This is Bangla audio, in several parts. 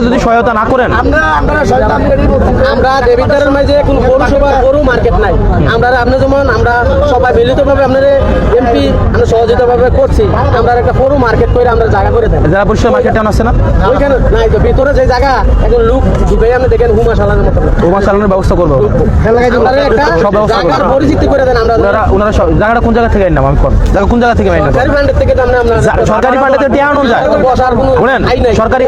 যদি সহায়তা না করেন, আমরা দেবিদ্বারের মাঝে কোন পৌরসভা গরু মার্কেট নাই। আমরা আপনি যেমন আমরা সবাই মিলিতভাবে আপনার এমপি আমরা সহযোগিতাভাবে করছি। আমরা একটা গরু মার্কেট করে আমরা জায়গা করে দেন। জেলা পরিষদ মার্কেট টাউন আছে না, ওইখানে নাই তো ভিতরে যে জায়গা এখন লোক ঢুকে আপনি দেখেন হুমা চালানোর মতো ওমা চালানোর ব্যবস্থা করবো, সব ব্যবস্থা করবো। পরিচিতি করে দেন। আমরা ওনারা জায়গাটা কোন জায়গা থেকে আইনাম আমি জায়গা কোন জায়গা থেকে আইনাম? সরকারি ফান্ডের থেকে তো আমরা সরকারি ফান্ডে তো টিয়া আনো যায়। বসার কোনো শুনেন আই নাই। সরকারি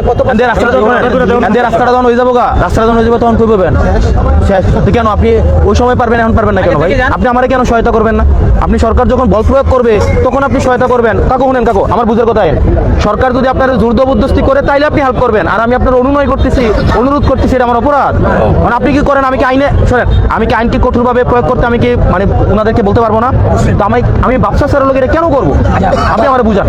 রাস্তাটা যখন হয়ে যাবো রাস্তাটা যখন হয়ে যাবে তখন কই পাবেন শেষ তো কেন আপনি ওই সময় পারবেন এখন পারবেন না কেন ভাই? আপনি আমারে কেন সহায়তা করবেন না? আপনি সরকার যখন বল প্রয়োগ করবে তখন আপনি সহায়তা করবেন। কাকু শুনেন কাকু আমার বুঝার কথা, সরকার যদি আপনার জোর জবরদস্তি করে তাইলে আপনি হেল্প করবেন, আর আমি আপনার অনুরোধ করতেছি এটা আমার অপরাধ। মানে আপনি কি করেন, আমি কি আইনে শোনেন, আমি কি আইনকে কঠোরভাবে প্রয়োগ করতে আমি কি মানে ওনাদেরকে বলতে পারবো না? তো আমি ব্যবসা ছাড়ার লোক এটা কেন করবো? আপনি আমার বুঝান।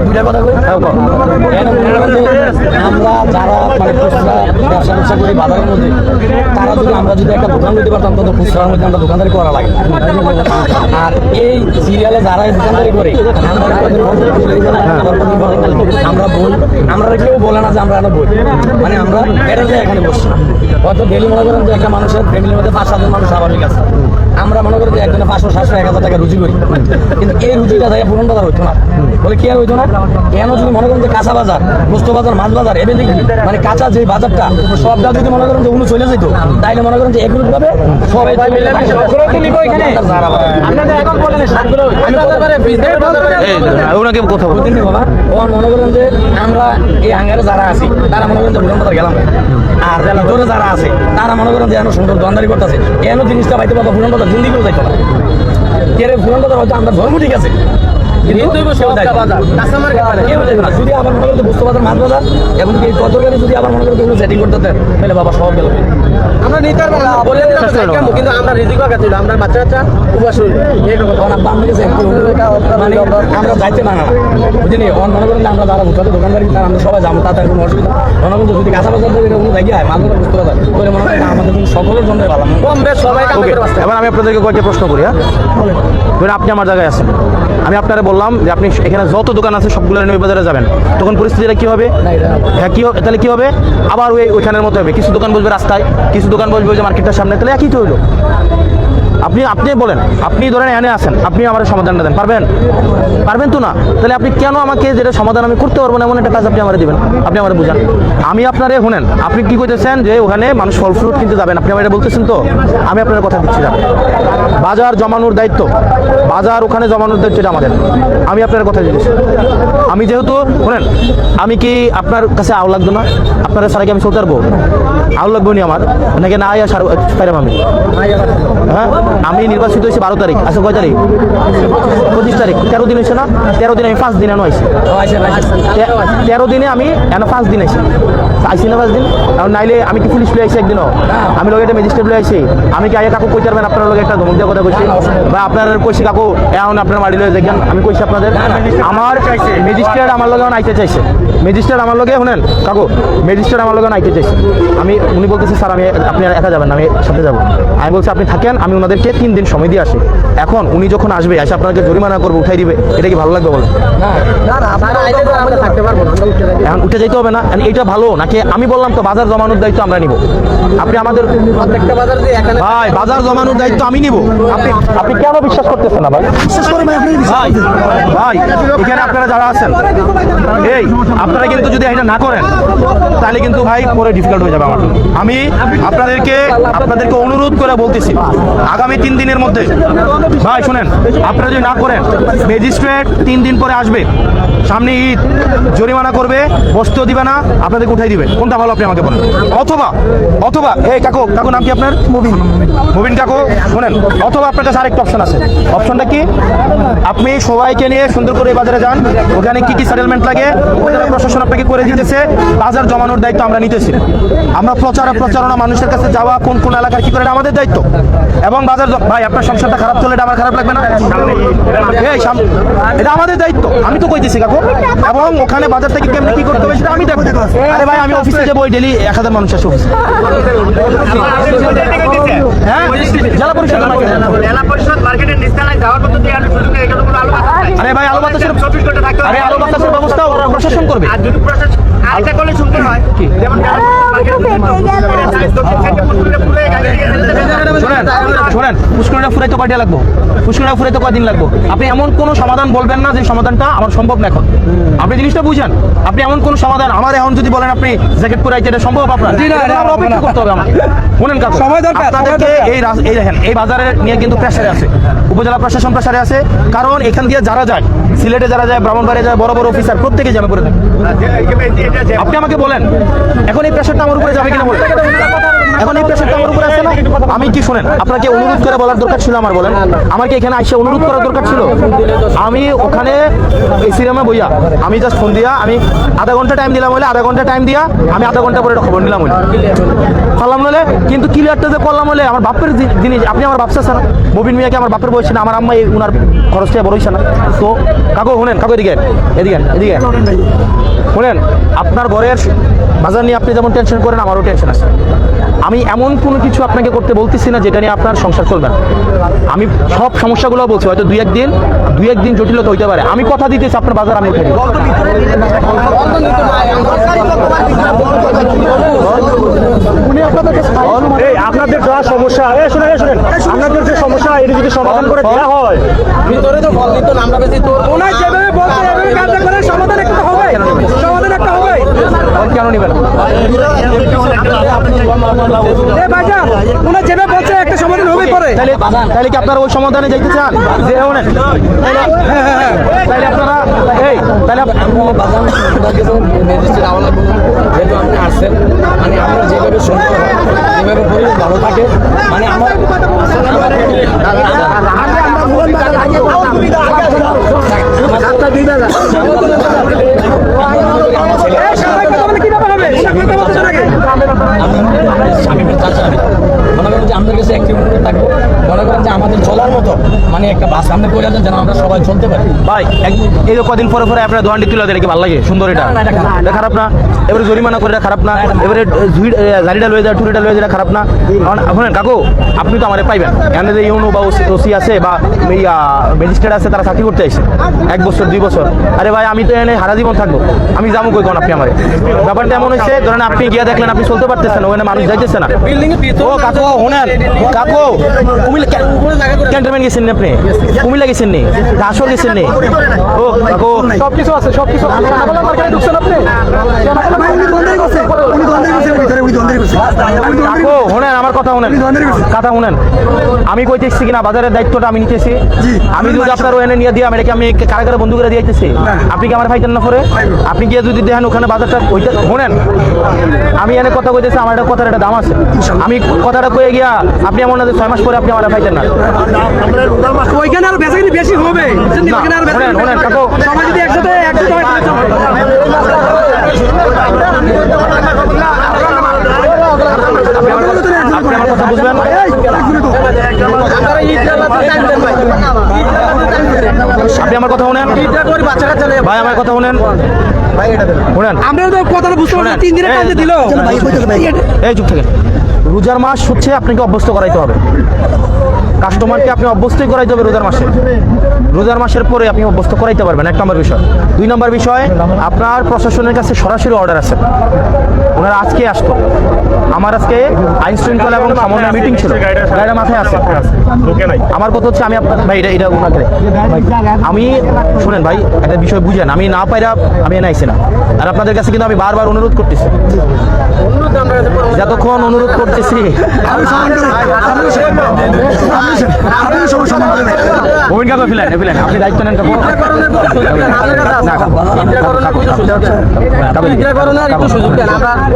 আমরা যারা মানে ব্যবসা করি বাজারের মধ্যে, তারা যদি আমরা যদি একটা দোকান দিতে পারতাম তো খুচরার মধ্যে আমরা দোকানদারি করা লাগে। আর এই সিরিয়ালে যারা দোকানদারি করে আমরা বই, আমরা কেউ বলে না যে আমরা এখানে বই, মানে আমরা বেড়ে যাই এখানে বসছি। হয়তো ডেলি মনে করেন যে একটা মানুষের ফ্যামিলির মধ্যে 5-7 মানুষ স্বাভাবিক আছে, আমরা মনে করি যে একজনে 500-700-1000 টাকা রুজি করি, কিন্তু এই রুজিটা যায় পুরন বাজার হইতো না। বলে কি আর হইতো না কেন? যদি মনে করেন যে কাঁচা বাজার, গোস্ত বাজার, মাছ বাজার এভেন মানে কাঁচা যে বাজারটা সবটা যদি মনে করেন যে উনি চলে যেত, তাইলে মনে করেন যে একরুট ভাবে সবাই ওনাকে কথা বলতে বাবা মনে করেন যে আমরা এই হাঙ্গারে যারা আছি তারা মনে করেন যে পুরন বাজার গেলাম, আর ভিতরে যারা আছে তারা মনে করেন যে এখনো সুন্দর দোকানদারি করতেছে, এখনো জিনিসটা পাইতে পারবো পুরন বাজার জিন্দি করে যাইতে পারে। পুরন বাজার হয়তো আমরা ধর্ম ঠিক আছে, যদি আবার মনে করতে বুঝতে পারতেন মাছ বাজার এবং গতকালে যদি আবার মনে করতে সেটিং করতে তাহলে বাবা সব গেল। আমরা নিতে পারবো না বলে কিন্তু আমরা রিজিক ছিল, আমরা বাচ্চা উপাস মানে আমরা যাইতে না বুঝিনি। মনে করেন আমরা যারা ভুটাতে দোকানদারি তারা আমরা সবাই যাবো, তাদের কোনো অসুবিধা মনে করেন যদি কাঁচা বাজার থেকে কোনো জায়গায় মাছ বাজার বুঝতে পারবেন করে মনে করেন আমাদের সকলের জন্য ভালো কম বেশ সবাই। এবার আমি আপনাদেরকে কয়েকটা প্রশ্ন করি। হ্যাঁ, আপনি আমার জায়গায় আছেন, আমি আপনারা বললাম যে আপনি এখানে যত দোকান আছে সবগুলো নই বাজারে যাবেন, তখন পরিস্থিতিটা কি হবে? হ্যাঁ কি তাহলে কি হবে? আবার ওইখানের মতো হবে, কিছু দোকান বসবে রাস্তায়, কিছু দোকান বসবে যে মার্কেটের সামনে, তাহলে একই তো হইলো। আপনি বলেন, আপনি ধরেন এনে আছেন, আপনি আমার সমাধানটা দেন, পারবেন তো না? তাহলে আপনি কেন আমাকে যেটা সমাধান আমি করতে পারবো না এমন একটা কাজ আপনি আমার দিবেন? আপনি আমার বুঝান। আমি আপনারে শুনেন, আপনি কি করতেছেন যে ওখানে মানুষ ফল ফ্রুট কিনতে যাবেন, আপনি আমার এটা বলতেছেন তো, আমি আপনার কথা দিচ্ছি যাবেন। বাজার জমানোর দায়িত্ব, বাজার ওখানে জমানোর দায়িত্ব এটা আমাদের, আমি আপনার কথা দিচ্ছি। আমি যেহেতু শুনেন, আমি কি আপনার কাছে আও লাগতো না? আপনারা সারা কি আমি চলতে পারবো? আও লাগবো নি আমার নাকি না? পাইলাম আমি। হ্যাঁ, আমি নির্বাচিত হয়েছি 12 তারিখ, আচ্ছা কয় তারিখ? 25 তারিখ, 13 দিন হয়েছে না? 13 দিনে আমি 5 দিন এনে আইছি। 13 দিনে আমি এনে 5 দিন আইছি না 5 দিন। আর নাইলে আমি কি পুলিশ লয়ে আইছি একদিনও? আমি লোক একটা ম্যাজিস্ট্রেট লয়ে আইছি। আমি কি আগে কাকু কইতে পারবেন আপনার লোক একটা ধমক দেওয়ার কথা কইছি বা আপনার কইছি কাকু এখন আপনার বাড়ি লয়ে দেখেন? আমি কইছি আপনাদের আমার ম্যাজিস্ট্রেট আমার লগে আইতে চাইছে, ম্যাজিস্ট্রেট আমার লগে শুনেন কাকু, ম্যাজিস্ট্রেট আমার লগে আইতে চাইছে। উনি বলতেছে স্যার আমি আপনি একা যাবেন না, আমি সাথে যাবো। আমি বলছি আপনি থাকেন, আমি ওনাদেরকে 3 দিন সময় দিয়ে আসি। এখন উনি যখন আসবে এসে আপনাকে জরিমানা করবে, উঠাই দিবে, এটা কি ভালো লাগবে বলেন? এখন উঠে যেতে হবে না, এটা ভালো নাকি? আমি বললাম তো বাজার জমানোর দায়িত্ব আমরা নিব, আপনি আমাদের ভাই বাজার জমানোর দায়িত্ব আমি নিব। আপনি কেন বিশ্বাস করতেছেন না ভাই? ভাই এখানে আপনারা যারা আছেন, এই আপনারা কিন্তু যদি এটা না করেন তাহলে কিন্তু ভাই পরে ডিফিকাল্ট হয়ে যাবে আমার। আমি আপনাদেরকে অনুরোধ করে বলতেছি, আগামী 3 দিনের মধ্যে ভাই শুনেন, আপনারা যদি না করেন ম্যাজিস্ট্রেট 3 দিন পরে আসবে, সামনে ঈদ, জরিমানা করবে, বসতেও দিবে না, আপনাদেরকে উঠাই দিবে। কোনটা ভালো আপনি আমাকে বলেন? অথবা এই কাকু নাম কি আপনার? মুবিন কাকু শুনেন, অথবা আপনার কাছে আরেকটা অপশন আছে। অপশনটা কি? আপনি সবাইকে নিয়ে সুন্দর করে বাজারে যান, ওখানে কি সেটেলমেন্ট লাগে প্রশাসন আপনাকে করে দিতেছে, বাজার জমানোর দায়িত্ব আমরা নিতেছি। আমরা প্রচারণা মানুষের কাছে যাওয়া, কোন এলাকার কি করে এটা আমাদের দায়িত্ব। এবং বাজার ভাই আপনার সংসারটা খারাপ চলে এটা আমার খারাপ লাগবে না? এটা আমাদের দায়িত্ব, আমি তো কইতেছি কাকু। এবং ওখানে বাজার থেকে কেমনি কি করতে হবে সেটা আমি দেখবো। আরে ভাই আমি অফিসে যাবো, ডেলি 1000 মানুষ আসে অফিসে। হ্যাঁ, জেলা পরিষদ মার্কেটের নিস্তালায় যাওয়ার পদ্ধতি আরে ভাই আলো বাতাসের ব্যবস্থা প্রশাসন করবে। আর যদি প্রশাসন আরেকটা করলে সুন্দর হয়, যেমন পুষ্করিণীটা ফুরাইতে কয়টা লাগবো, পুষ্করিণীটা ফুরাইতে কয়দিন লাগবো। আপনি এমন কোনো সমাধান বলবেন না যে সমাধানটা আমার সম্ভব না এখন। আপনি জিনিসটা বুঝেন, আপনি এমন কোনো সমাধান আমার এখন যদি বলেন আপনি জ্যাকেট পরাইতে এটা সম্ভব আপনার, আমার অপেক্ষা করতে হবে আমার। শুনেন কাকু, সময় দরকার, আপনাদেরকে এই দেখেন এই বাজারে নিয়ে কিন্তু প্রেসারে আছে, উপজেলা প্রশাসন প্রেসারে আছে, কারণ এখান দিয়ে যারা যায়, সিলেটে যারা যায়, ব্রাহ্মণবাড়িয়া যায়, বড় বড় অফিসার প্রত্যেকে জ্যামে করে দেয়। আপনি আমাকে বলেন এখন এই প্রেসারটা আমার উপরে যাবে কিনা বলেন, এখন এই প্রেসারটা আমার উপরে আছে না। আমি কি শুনেন, আপনাকে অনুরোধ করে বলার দরকার ছিল আমার, বলেন আমার কি এখানে আইসা অনুরোধ করার দরকার ছিল? আমি ওখানে এসি রুমে বইয়া আমি জাস্ট ফোন দিয়া আমি আধা ঘন্টা টাইম দিলাম হলে, আধা ঘন্টা টাইম দিয়া আমি আধা ঘন্টা পরে খবর নিলাম হলে পারলাম হলে, কিন্তু ক্লিয়ারটা যে করলাম হলে আমার বাপের জিনিস, আপনি আমার বাপসা না, মবিন মিয়াকে আমার বাপের বয়সে না, আমার আম্মা উনার খরচটা বড় হইছে না। তো কাকু শুনেন, কাকু এদিকে এদিকে এদিকে শুনেন, আপনার ঘরের বাজার নিয়ে আপনি যেমন টেনশন করেন আমারও টেনশন আছে। আমি এমন কোনো কিছু আপনাকে করতে বলতেছি না যেটা নিয়ে আপনার সংসার চলবে না। আমি সব সমস্যাগুলো বলছি, হয়তো দুই একদিন জটিলতা হইতে পারে। আমি কথা দিতেছি আপনার বাজার আমি উঠে দিব। এই আপনাদের যা সমস্যা, শুনেন আপনাদের যে সমস্যা এটা যদি সমাধান করে দেওয়া হয়, ভিতরে তো ফল দিত না, আমরা বেশি তো ওনার যেভাবে বলতে এভাবে কাজ করে সমাধান একটা হবে, সমাধান একটা হবে। কেন নেবেন? এই বাজার ওনার যেভাবে বলছে একটা সমাধান হবে পরে। তাহলে কি আপনারা ওই সমাধানে যাইতে চান? যে শুনেন, তাহলে আপনারা তাহলে যেহেতু আপনি আসছেন, মানে আপনার যেভাবে সুন্দর হয়, যেভাবে পরিবেশ ভালো থাকে, মানে আমার মনে করেন যে আমাদের কাছে একটি অনুরোধ থাকবো, মনে করেন যে আমাদের চলার মতো মানে একটা বাস সামনে করে দেন যেন আমরা সবাই চলতে পারি। ভাই এই যে কদিন পরে পরে আপনার দোকানটি তুলে দেয়, কি ভালো লাগে? সুন্দর এটা এটা খারাপ না, এবারে জরিমানা করে এটা খারাপ না, এবারে গাড়িটা লয়ে যায়, টুরিটা লয়ে যায়, খারাপ না। শুনেন কাকু, আপনি তো আমারে পাইবেন, এখানে যে ইউনো বা ওসি আছে বা ম্যাজিস্ট্রেট আছে, তারা চাকরি করতে আসছে 1 বছর 2 বছর। আরে ভাই আমি তো এখানে সারা জীবন থাকবো, আমি যাবো কই কোন? আপনি আমার ব্যাপারটা এমন হচ্ছে, ধরেন আপনি গিয়া দেখলেন আপনি চলতে পারতেছেন, ওখানে মানুষ যাইতেছে না। ও কাকু শুনেন, কাকু কুমিল্লা ক্যান্টনমেন্ট গেছেন নি আপনি? কুমিল্লা গেছেন নি? আসর গেছেন নি? ও কাকু সবকিছু আছে, সবকিছু ঢুকছেন আপনি। কাকু শুনেন আমার কথা শুনেন, কথা শুনেন, আমি কইতেছি কিনা বাজারের দায়িত্বটা আমি নিতেছি। আমি যদি আপনার ওখানে নিয়ে দিয়ে এটাকে আমি কারাগারে বন্ধু করে দিয়েছি, আপনি কি আমার ফাইতেন না পরে? আপনি গিয়ে যদি দেখেন ওখানে বাজারটা ওইটা শুনেন, আমি এনে কথা কইতেছি, আমার একটা কথার একটা দাম আছে। আমি কথাটা কয়ে গিয়া আপনি এমন না যে 6 মাস পরে আপনি আমার ফাইতেন না। ওইখানে আরো বেচাকিনি বেশি হবে, ওইখানে আরো বেচাকিনি শুনেন কাকু, সবাই যদি একসাথে আপনি আমার কথা বুঝবেন। আপনি আমার কথা শুনেন ভাই, আমার কথা শুনেন শুনেন, আমরা তো কথাটা বুঝতে পারছি, 3 দিনের কাজে দিল। এই চুপ থেকে। রোজার মাস হচ্ছে আপনাকে অভ্যস্ত করাইতে হবে, কাস্টমারকে আপনি অভ্যস্তই করাইতে হবে রোজার মাসে। রোজার মাসের পরে আপনি অভ্যস্ত করাইতে পারবেন, 1 নম্বর বিষয়। 2 নম্বর বিষয়, আপনার প্রশাসনের কাছে সরাসরি অর্ডার আছে, ওনারা আজকে আসতো। আমার আজকে আইন শৃঙ্খলা এবং সমন্বয় মিটিং ছিল, গাড়িটা মাথায় আছে। আমার কথা হচ্ছে আমি ভাই এটা ওনাকে আমি শুনেন ভাই, একটা বিষয় বুঝেন, আমি না পাইরা আমি এনে আইছি না। আর আপনাদের কাছে কিন্তু আমি বারবার অনুরোধ করতেছি, যতক্ষণ অনুরোধ করতেছি আপনি দায়িত্ব নেন কাকু।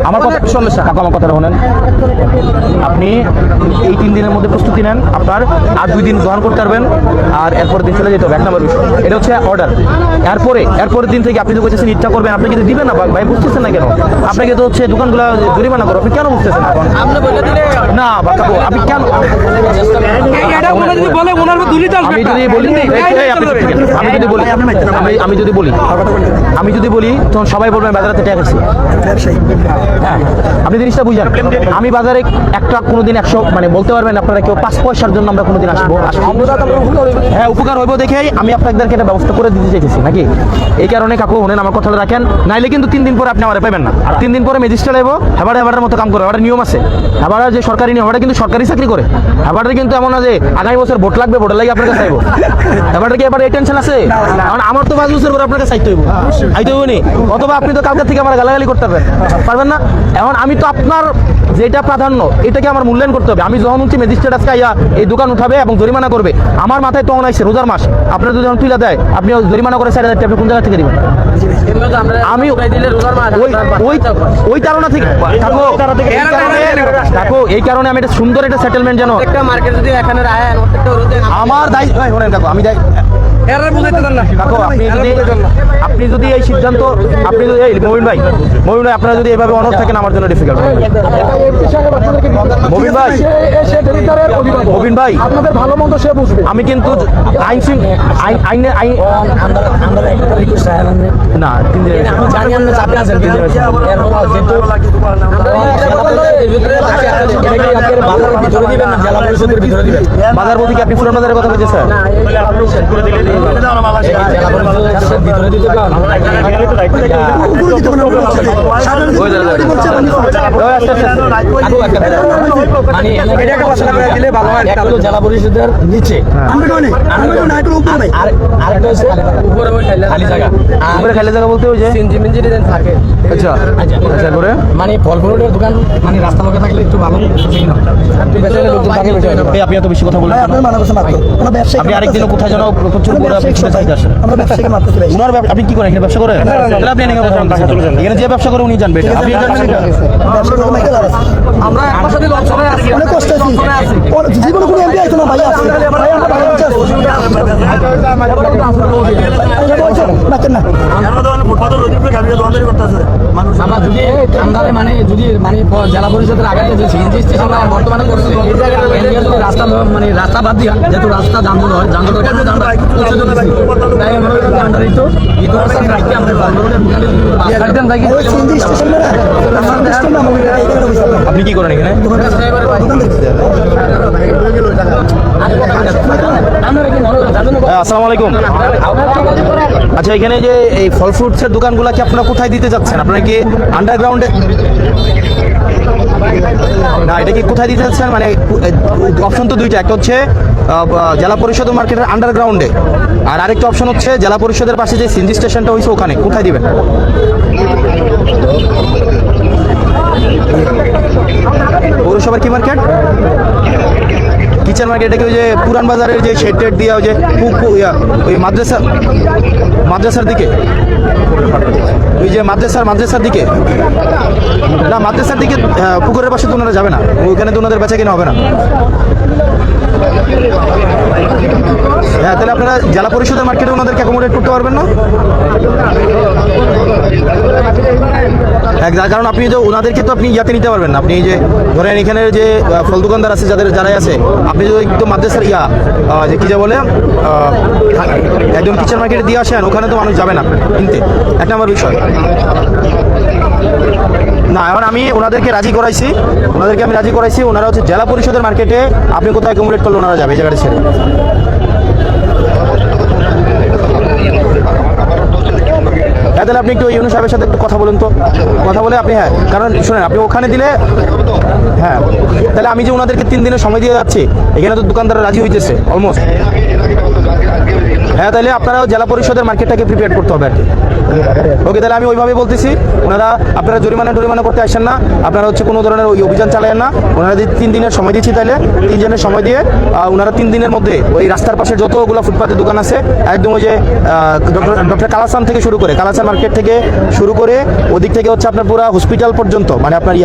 আমার কথা সমস্যা কাকু, আমার কথাটা শোনেন। আপনি এই 3 দিনের মধ্যে প্রস্তুতি নেন, আপনার আর 2 দিন গ্রহণ করতে পারবেন, আর এরপর দিন চলে যেতে হবে। 1 নম্বর বিষয় এটা হচ্ছে অর্ডার। এরপরের দিন থেকে আপনি তো বলছেন ইচ্ছা করবেন, আপনি কিন্তু দিবেন না ভাই, বুঝতেছেন না কেন? আপনাকে তো হচ্ছে দোকানগুলো জরিমানা করো, আপনি কেন বুঝতেছেন এখন? না কাকু, আপনি কেন আমি যদি বলি তখন সবাই বলবেন বাজারে টাকা খাচ্ছি। হ্যাঁ, আপনি জিনিসটা বুঝেন, আমি বাজারে একটা কোনোদিন 100 মানে বলতে পারবেন আপনারা কেউ 5 পয়সার জন্য আমরা কোনোদিন আসবো? হ্যাঁ, উপকার হইব দেখেই আমি আপনাদেরকে একটা ব্যবস্থা করে দিতে চাইতেছি নাকি। এই কারণে কাকু শুনেন, আমার কথাটা রাখেন, নাইলে কিন্তু 3 দিন পরে আপনি আমার পাবেন না। আর 3 দিন পরে ম্যাজিস্ট্রেট আইব, হেবারের মতো কাম করবে। করে, ওটা নিয়ম আছে। এবার যে সরকারি নিয়ম, ওটা কিন্তু সরকারি চাকরি করে। এবারে কিন্তু এমন না যে আগামী বছর ভোট লাগবে, ভোটের লাগে আপনার কাছে চাইবো। এবারে কি এবার এই টেনশন আছে? কারণ আমার তো 5 বছর পরে আপনার কাছে চাইতে হইব, আইতে হইব নি, অথবা আপনি তো কালকে থেকে আমার গালাগালি করতে পারবেন না। এখন আমি তো আপনার যেটা প্রাধান্য এটাকে আমার মূল্যায়ন করতে হবে। আমি যখন হচ্ছে ম্যাজিস্ট্রেট আজকে আইয়া এই দোকান উঠাবে এবং জরিমানা করবে, আমার মাথায় তখন আইসে রোজার মাস, আপনার যদি যখন তুলে দেয় আপনি জরিমানা করে 4,000 টাকা, আপনি কোন জায়গা থেকে দিবেন? আমি ওই কারণে থেকে দেখো, এই কারণে আমি একটা সুন্দর একটা সেটেলমেন্ট যেন একটা মার্কেট যদি এখানে রাখেন আমার দায়িত্ব দেখো, আমি দেখো আপনি যদি এই সিদ্ধান্ত, আপনি যদি এই মবিন ভাই আপনারা যদি এইভাবে অনড় থাকেন আমার জন্য ডিফিকাল্ট। মবিন ভাই আপনাদের ভালো মন্দ সে বুঝবে। আমি কিন্তু আইনে আমরা একটা রিকোয়েস্ট না 3 দিন আমি জানি আমরা চাপে আছেন কিন্তু বাজারের ভিতরে দিবেন না জেলা পরিষদের ভিতরে দিবেন? বাজার বলতে কি আপনি পুরান বাজারের কথা বলছেন স্যার? ভিতরে দিতে পারেন মানে একটা জেলা পরিষদের নিচে আরেকটা হচ্ছে উপরে খালি জায়গা। উপরে খালি জায়গা বলতে ওই যে থাকে আচ্ছা আচ্ছা করে মানে ফল ফ্রুটের দোকান মানে রাস্তা মুখে থাকলে একটু ভালো এই আপনি এত বেশি কথা বলেন কেন? আপনি আরেকদিনও কোথায় যেন প্রচুর করে আপনি ছুটে চাইতে আসেন। উনার আপনি কি করেন এখানে, ব্যবসা করেন? তাহলে আপনি এখানে কথা বলতেছেন। এখানে যে ব্যবসা করে উনি জানবে, আপনি জানবেন এটা? আমরা একবার সাথে লঞ্চনে আছি, অনেক কষ্ট আছে, জীবনে কোনো এমপি আইতো না ভাই, আছে ভাই, আমরা ভালো হচ্ছে আমরা যদি আমরা মানে যদি মানে জেলা পরিষদের আগে যে সিএনজি স্টেশন বর্তমানে করছে এই জায়গায় যদি রাস্তা মানে রাস্তা বাদ দিয়া যেহেতু রাস্তা যানজট হয়, যানজটের কারণে আমরা উচ্ছেদ দিচ্ছি, তাই আমরা আমরা এই তো ইতিহাসের রাখতে আমরা আপনি কি করেন এখানে? আসসালামু আলাইকুম। আচ্ছা, এখানে যে এই ফল ফ্রুটসের দোকানগুলো কি আপনারা কোথায় দিতে যাচ্ছেন? আপনারা কি আন্ডারগ্রাউন্ডে? না, এটা কি কোথায় দিতে যাচ্ছেন? মানে অপশন তো দুইটা, একটা হচ্ছে জেলা পরিষদ মার্কেটের আন্ডারগ্রাউন্ডে, আর আরেকটা অপশন হচ্ছে জেলা পরিষদের পাশে যে সিএনজি স্টেশনটা হয়েছে ওখানে। কোথায় দিবেন? পৌরসভার কি মার্কেট? Kitchen market. কি ওই যে পুরান বাজারের যে শেড টেড দিয়ে ওই যে ওই মাদ্রাসার দিকে, ওই যে মাদ্রাসার দিকে না, মাদ্রাসার দিকে পুকুরের পাশে তো ওনারা যাবে না, ওইখানে তো ওনাদের বেচা কিনা হবে না। হ্যাঁ, তাহলে আপনারা জেলা পরিষদের মার্কেটে ওনাদেরকে অ্যাকোমোডেট করতে পারবেন না? যার কারণ আপনি যে ওনাদেরকে তো আপনি ইয়াতে নিতে পারবেন না। আপনি যে ধরেন এখানে যে ফল দোকানদার আছে যারাই আছে, আপনি যদি একদম মাদ্রাসার যে কি যে বলে একদম কিচেন মার্কেটে দিয়ে আসেন, ওখানে তো মানুষ যাবে না কিনতে। এক নম্বর বিষয় না, এখন আমি ওনাদেরকে রাজি করাইছি, ওনারা হচ্ছে জেলা পরিষদের মার্কেটে আপনি কোথায় অ্যাকোমোডেট করলে ওনারা যাবে এই জায়গাটা ছেড়ে। হ্যাঁ, তাহলে আপনি একটু ইউনু সাহেবের সাথে একটু কথা বলুন তো, কথা বলে আপনি, হ্যাঁ, কারণ শোনেন আপনি ওখানে দিলে, হ্যাঁ, তাহলে আমি যে ওনাদেরকে 3 দিনের সময় দিয়ে যাচ্ছি, এখানে তো দোকানদাররা রাজি হইতেছে অলমোস্ট। হ্যাঁ, তাহলে আপনারা জেলা পরিষদের মার্কেটটাকে প্রিপেয়ার করতে হবে আর কি। ওকে, তাহলে আমি ওইভাবে বলতেছি, আপনারা জরিমানা করতে আসেন না, আপনারা হচ্ছে কোনো ধরনের ওই অভিযান চালায়েন না। ওনারা যদি 3 দিনের সময় দিচ্ছি, তাহলে 3 দিনের সময় দিয়ে ওনারা 3 দিনের মধ্যে ওই রাস্তার পাশে যতগুলো ফুটপাতের দোকান আছে একদম ওই যে ডক্টর কালাসান থেকে শুরু করে, কালাসান মার্কেট থেকে শুরু করে ওদিক থেকে হচ্ছে আপনার পুরো হসপিটাল পর্যন্ত, মানে আপনার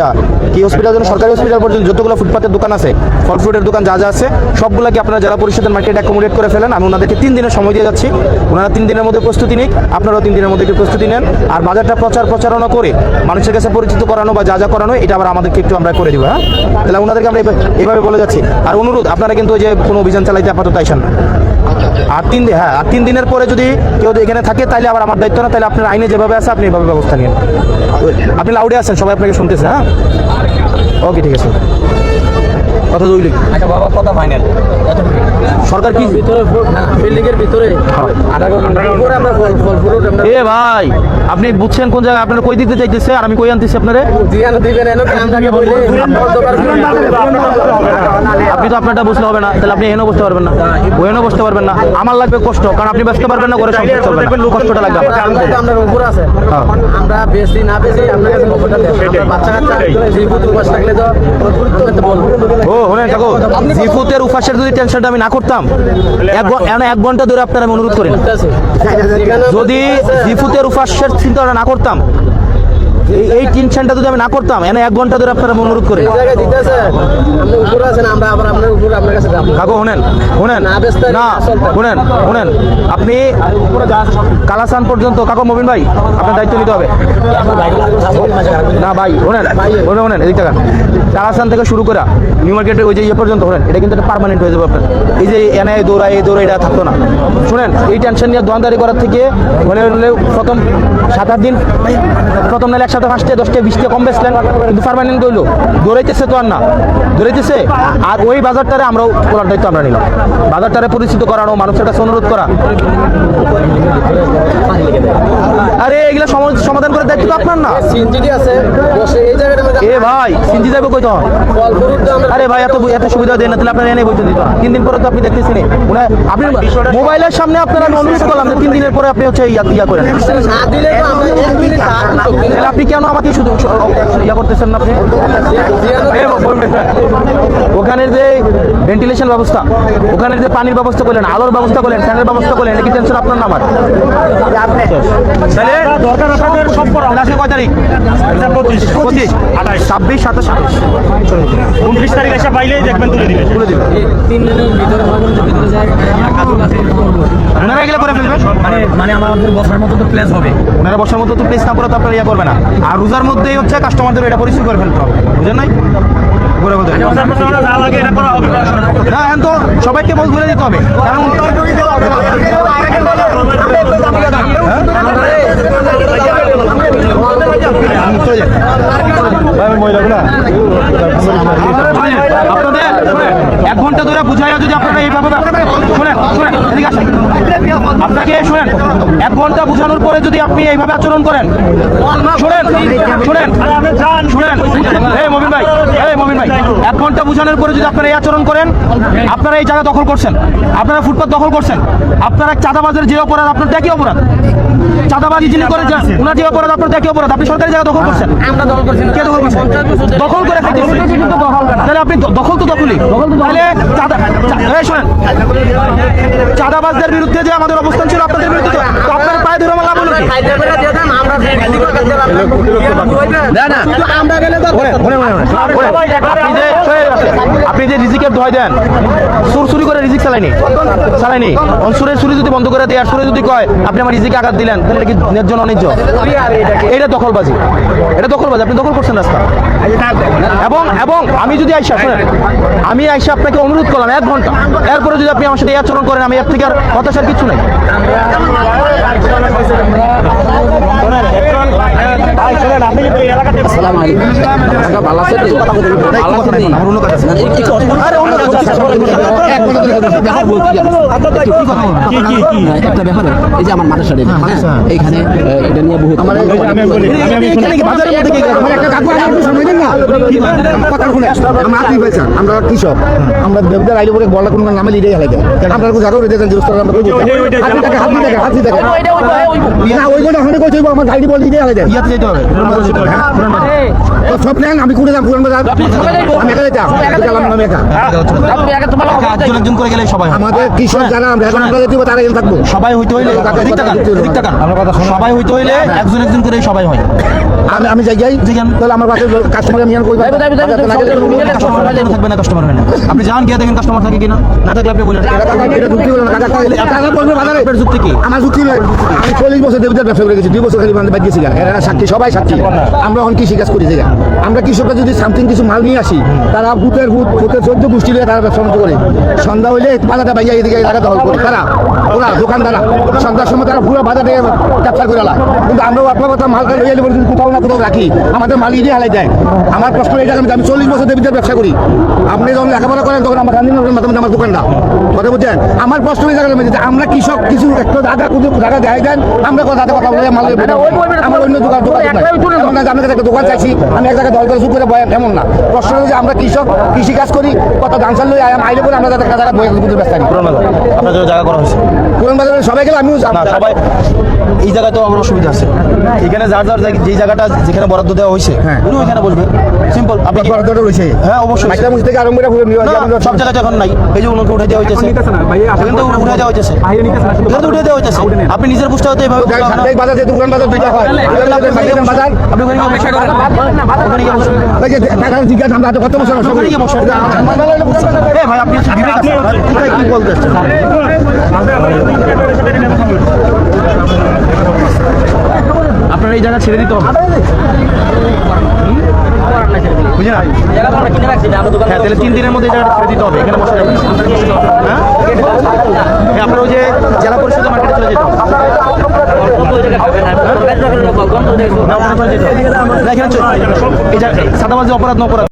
কি হসপিটাল যেন, সরকারি হসপিটাল পর্যন্ত যতগুলো ফুটপাতের দোকান আছে, ফল ফ্রুটের দোকান যা যা আছে সবগুলোকে আপনারা জেলা পরিষদের মার্কেটে অ্যাকোমোডেট করে ফেলেন। আমি ওনাদেরকে 3 দিনের সময় দিয়ে যাচ্ছি, ওনারা 3 দিনের মধ্যে প্রস্তুতি নিক, আপনারাও 3 দিনের মধ্যে একটু প্রস্তুতি নেন। আর বাজারটা প্রচারণা করে মানুষের কাছে পরিচিত করানো বা যা করানো, এটা আবার আমাদেরকে একটু আমরা করে দিব। হ্যাঁ, তাহলে ওনাদেরকে আমরা এইভাবে বলে যাচ্ছি। আর অনুরোধ, আপনারা কিন্তু যে কোনো অভিযান চালাইতে আপাতত আইসেন না। আর 3 দিনের পরে যদি কেউ এখানে থাকে, তাহলে আবার আমার দায়িত্ব না, তাহলে আপনার আইনে যেভাবে আছে আপনি এভাবে ব্যবস্থা নিন। আপনি লাউডে আছেন, সবাই আপনাকে শুনতেছে। হ্যাঁ, ওকে, ঠিক আছে। কথা 2 লিখ। আচ্ছা বাবা কথা ফাইনাল সরকার কি ভিতরে বিল্ডিং এর ভিতরে আধা ঘন্টা উপরে আমরা ফল ফ্রুট আমরা এ ভাই আপনি বুঝছেন কোন জায়গায় আপনারা কই দিতে চাইতেছে আর আমি কই আনতেছি আপনারে? জিয়ানো দিবেন এনো কাম থাকে বলে আপনি তো আপনারটা বুঝতে হবে না, তাহলে আপনি এখানেও বসতে পারবেন না, ওখানেও বসতে পারবেন না। আমার লাগবে কষ্ট, কারণ আপনি ব্যস্ত পারবেন না, করে সংসার চলবে না, কষ্টটা লাগবে আপনার। আমরা উপরে আছে হ্যাঁ। আমরা বেশি না বেশি আপনার কাছে খবরটা দেন বাচ্চা কাচ্চা জীবন উপাস থাকলে তো আমরা তো বলবো ও শুনেন কাকু, জিফুতের উপাসের যদি টেনশনটা আমি না করতাম, 1 ঘন্টা ধরে আপনারা আমি অনুরোধ করি না, যদি জিফুতের উপাসের চিন্তাটা না করতাম, এই টেনশনটা যদি আমি না করতাম, 1 ঘন্টা ধরে আপনারা আমি অনুরোধ করি। জায়গায় দিতেছে আপনি উপরে আছেন আমরা আবার আপনার উপরে আপনার কাছে যাবো কাকু শুনেন শুনেন না, ব্যস্ত না চলতে। শুনেন শুনেন, আপনি কালাসান পর্যন্ত কাকু মবিন ভাই আপনার দায়িত্ব নিতে হবে। না ভাই শুনেন শুনেন শুনেন এদিক টাকা কালাসান থেকে শুরু করা নিউ মার্কেটের ওই যে ইয়ে পর্যন্ত শুনেন, এটা কিন্তু একটা পার্মানেন্ট হয়ে যাবে আপনার। এই যে এনে দৌড়ায় এই দৌড়ায় এটা থাকতো না। শুনেন এই টেনশন নিয়ে দোয়ানদারি করার থেকে হলে প্রথম 7-8 দিন, প্রথম নাহলে 1 সপ্তাহ 5টা 10টা 20টা কম বেচলেন, কিন্তু পার্মানেন্ট হইলো, দৌড়াইতেছে তো আর না, দৌড়াইতেছে। আর ওই বাজারটারে আমরাও খোলার দায়িত্ব আমরা নিলাম, বাজারটারে পরিচিত করানো, মানুষের কাছে অনুরোধ করা। আরে এগুলো সমাধান করার দায়িত্ব তো আপনার না। সিনজিডি আছে বসে এই জায়গাটা এ ভাই সিনজি যাবে কই তখন? ফল ফ্রুট তো আমরা আরে ভাই এত সুবিধা দেন না, তাহলে আপনারা এনে বইতে দিত 3 দিন পরে তো আপনি দেখতেছেন আপনি মোবাইলের সামনে আপনারা আমি অনুরোধ করলাম যে 3 দিনের পরে আপনি হচ্ছে ইয়া করেন, না দিলে তো আমরা 1 মিনিট তাহলে আপনি কেন আমাকে শুধু ইয়া করতেছেন না আপনি? ওখানের যে ভেন্টিলেশন ব্যবস্থা, ওখানের যে পানির ব্যবস্থা করলেন, আলোর ব্যবস্থা করলেন, ফ্যানের ব্যবস্থা করলেন, এটা কি টেনশন আপনার না আমার? তাহলে দরকার আপনাদের সব করা আজকে কয় তারিখ? 25, 25, 28, 26, 27, 29 তারিখ এসে পাইলেই দেখবেন তুলে দিবে। তুলে দিবেন। 3 দিনের ভিতরে ভিতরে যায় কাজল আছে ওনারা এগুলো করে ফেলবেন, মানে আমাদের বসার মতো তো প্লেস হবে। ওনারা বসার মতো তো প্লেস না করে তো আপনারা ইয়া করবে না। আর রোজার মধ্যেই হচ্ছে কাস্টমারদের এটা পরিষ্কার করে ফেলতে হবে, বুঝেন নাই? ঘুরে বলতে হবে। ওটার মধ্যে আমরা যা লাগে এটা করা হবে। না এখন তো সবাইকে বলে দিতে হবে, কারণ চলে যান। আপনাদের শুনেন, 1 ঘন্টা ধরে বুঝাইয়া যদি আপনারা এইভাবে শুনেন শুনেন এদিকে আসেন, আপনাকে শুনেন 1 ঘন্টা বোঝানোর পরে যদি আপনি এইভাবে আচরণ করেন, শুনেন শুনেন শুনেন এই মবিন ভাই, এই মবিন ভাই, 1 ঘন্টা বোঝানোর পরে যদি আপনারা এই আচরণ করেন, আপনারা এই জায়গা দখল করছেন, আপনারা ফুটপাত দখল করছেন, আপনারা চাঁদাবাজের যে অপরাধ, আপনার একই অপরাধ, চাঁদাবাজি যিনি করে যান ওনার যে অপরাধ, আপনার একই অপরাধ, আপনি সরকারি জায়গা দখল করছেন। আমরা দল করছি না কে দখল করছে? দখল করে খাইতেছে, তাহলে আপনি দখল তো দখলই, তাহলে এই শোনেন, চাঁদাবাজদের বিরুদ্ধে যে আমাদের অবস্থান ছিল আপনাদের বিরুদ্ধে, তো আপনার পায়ে ধরে আমার লাভ হলো কি? আমরা গেলে তো আপনি যে রিজিকের দোহাই দেন, সুরসুরি করে রিজিক চালাইনি সুরের সুরি যদি বন্ধ করে দেয় আর সুরে যদি কয় আপনি আমার রিজিকে আঘাত দিলেন, তাহলে এটা কি ন্যায্য না অন্যায্য? এটা দখলবাজি, এটা দখলবাজি, আপনি দখল করছেন রাস্তা। এবং আমি যদি আইসা শুনেন, আমি আইসা আপনাকে অনুরোধ করলাম 1 ঘন্টা, এরপরে যদি আপনি আমার সাথে এই আচরণ করেন, আমি এর থেকে আর হতাশার কিছু নেই। আপনি কিন্তু এই এলাকাতে আমার অন্য কাজ আছে। আরে অন্য কাজ আছে। কি কি কি একটা ব্যাপার এই যে আমার মাদ্রাসা এইখানে এটা নিয়ে বহুত আমি বলি এখানে কি বাজারের মধ্যে কি করে? আমরা কৃষক আমরা দেবদার আইলে বলে বলা কোনো নামে লিডে গেলে আমরা কোনো জায়গা রেখে জিনিস আমরা না ওই জন্য আমি কইছি আমার গাড়ি বল লিডে গেলে ইয়াতে যেতে হবে। সব প্ল্যান আমি করে যাম পুরান বাজার আমি একা যেতাম আমি একা একজন একজন করে গেলে সবাই হয়। আমাদের কৃষক যারা আমরা এখন আমরা যেতে তারা এখানে থাকবো সবাই হইতে হইলে এদিক তাকান। সবাই হইতে হইলে একজন একজন করে সবাই হয়। আমি যাই যেখান তাহলে আমার কাছে কাস্টমার আমি কই কাস্টমার থাকবে না, কাস্টমার হয় না। আপনি যান গিয়ে দেখেন কাস্টমার থাকে কিনা, না থাকলে আপনি বলেন এটা যুক্তি হলো না টাকা বলবে বাজারে আপনার যুক্তি কি? আমার যুক্তি নয় আমি 40 বছর দেবদার ব্যবসা করে গেছি 2 বছর খালি বাদ দিয়েছি এরা সাক্ষী সবাই সাক্ষী আমরা এখন কৃষি কাজ করি জায়গা আমরা কৃষকরা যদি সামথিং কিছু মাল নিয়ে আসি, তারা ভূতের 14 গোষ্ঠী নিয়ে তারা ব্যবসা বাণিজ্য করে। সন্ধ্যা হইলে বাজারটা ভাইয়া এদিকে এলাকা দখল করে তারা, ওরা দোকানদারা সন্ধ্যার সময় তারা পুরো বাজারে ক্যাপচার করে লায়। কিন্তু আমরাও আপনার কথা মালটা লইয়া নেব, যদি কোথাও না কোথাও রাখি, আমাদের মাল ইডি হালাই দেয়। আমার প্রশ্ন এটা, আমি 40 বছর দেবীদের ব্যবসা করি। আপনি যখন লেখাপড়া করেন তখন আমার গান্ধীনগরের মাধ্যমে আমার দোকানটা, কথা বলছেন। আমার প্রশ্ন এই জায়গায় যে আমরা কৃষক কিছু একটা জায়গা দেখাই দেন, আমরা কথা বলে মাল আমার অন্য দোকান আপনার কাছে একটা দোকান চাইছি, আমি এক জায়গায় দল করে শুরু করে বয়ান, এমন না। প্রশ্ন হলো যে আমরা কৃষক, কৃষিকাজ করি, কত ধান লই আইলে পরে আমরা একটা জায়গায় বয়ান ব্যস্ত থাকি। পুরান বাজার আপনার জন্য জায়গা করা হয়েছে পুরান বাজারে সবাই গেলে আমিও না, সবাই এই জায়গায় তো আমার অসুবিধা আছে। এখানে যার যেই জায়গাটা যেখানে বরাদ্দ দেওয়া হয়েছে উনি ওইখানে বসবে, সিম্পল। আপনি কি বরাদ্দটা রয়েছে? হ্যাঁ অবশ্যই, মাইকটা মুছ থেকে আরম্ভ করে না, সব জায়গায় এখন নাই। এই যে উনাকে উঠে দেওয়া হইতেছে, এখান থেকে উঠে দেওয়া হইতেছে, এখান থেকে উঠে দেওয়া হইতেছে। আপনি নিজের বুঝতে হতে এভাবে বাজার যে দোকান বাজার দুইটা হয়, বাজার আপনি ওখানে গিয়ে বসে করেন, ওখানে গিয়ে বসে ওই যে টাকা জিজ্ঞাসা আমরা কত বছর ওখানে গিয়ে বসে। এ ভাই আপনি কোথায় কি বলতে চাচ্ছেন? আপনার এই জায়গা ছেড়ে দিতে হবে, বুঝলেন? হ্যাঁ, তাহলে 3 দিনের মধ্যে এই জায়গাটা ছেড়ে দিতে হবে, এখানে বসে যাবেন। হ্যাঁ, আপনার ওই যে জেলা পরিষদের মার্কেটে চলে যেতে হবে। না, এখানে এই জায়গায় সাদাবাজি অপরাধ না অপরাধ